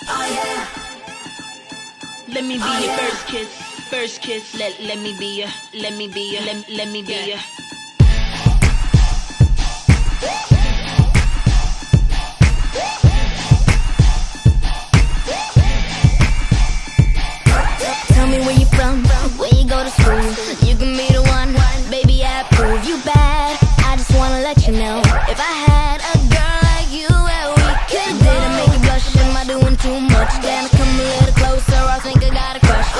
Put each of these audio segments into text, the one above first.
Oh yeah. Let me be Oh, your yeah. first kiss. Let me be your, let me be your, let me be your. Tell me where you from, where you go to school. You can be the one, baby, I approve. You bad, I just wanna let you know. If I had a girl like you, where we could go. Didn't make you blush, am I doing too much? Can I come a little closer? I think I got a crush.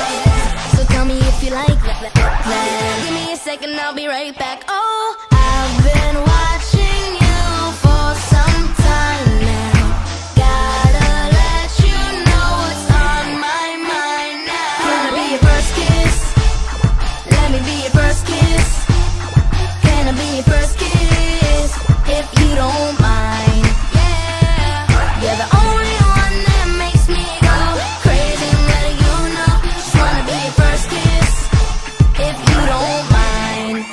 So tell me if you like that. Give me a second, I'll be right back. Oh, I've been watching you for some time now. Gotta let you know what's on my mind now. Can I be your first kiss? Let me be your first kiss. Can I be your first kiss? If you don't mind. Yeah, you're the only one that makes me go crazy. I'm letting you know. Just wanna be your first kiss. If you don't mind.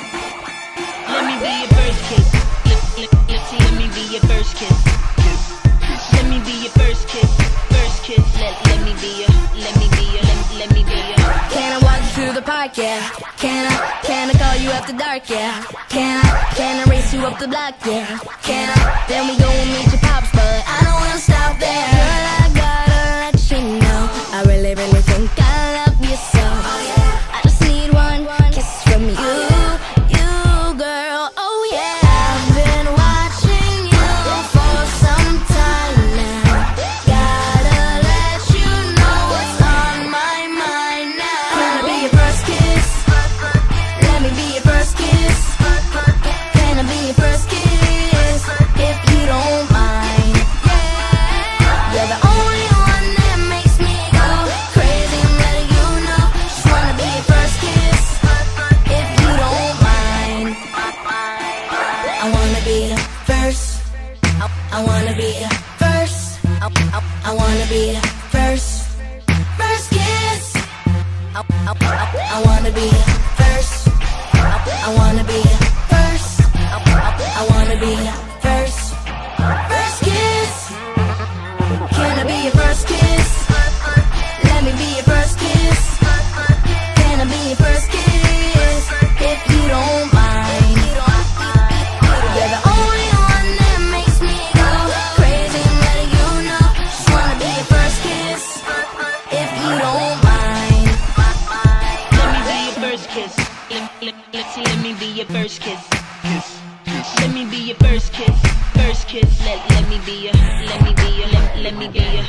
Let me be your first kiss. Let me be your first kiss. Let me be your first kiss. Let me be your, let me be your, let me be your. Can I walk you through the park, yeah? Can I call you after dark, yeah? Can I race you up the block, yeah? Then we go and meet your pops, but I don't wanna stop there. Girl, I gotta let you know, I really think I love you so. I just need one kiss from you, girl, oh yeah. I've been watching you for some time now. Gotta let you know what's on my mind now. Can I be your first kiss? Let me be your first kiss. Can I be your first kiss? If you don't mind. Yeah, you're the only one that makes me go crazy. I'm letting you know. Just wanna be your first kiss. If you don't mind. I wanna be the first. I wanna be the first. I wanna be the first kiss. I wanna be the first. I wanna be the first. I wanna be the first kiss. Can I be your first kiss? Let me be your first kiss. Can I be your first kiss? If you don't mind. You're the only one that makes me go crazy. I'm letting you know. Just wanna be your first kiss. If you don't mind. Let me be your first kiss. Let me be your first kiss. Let me be your first kiss. Let me be your, let me be your, let me be your.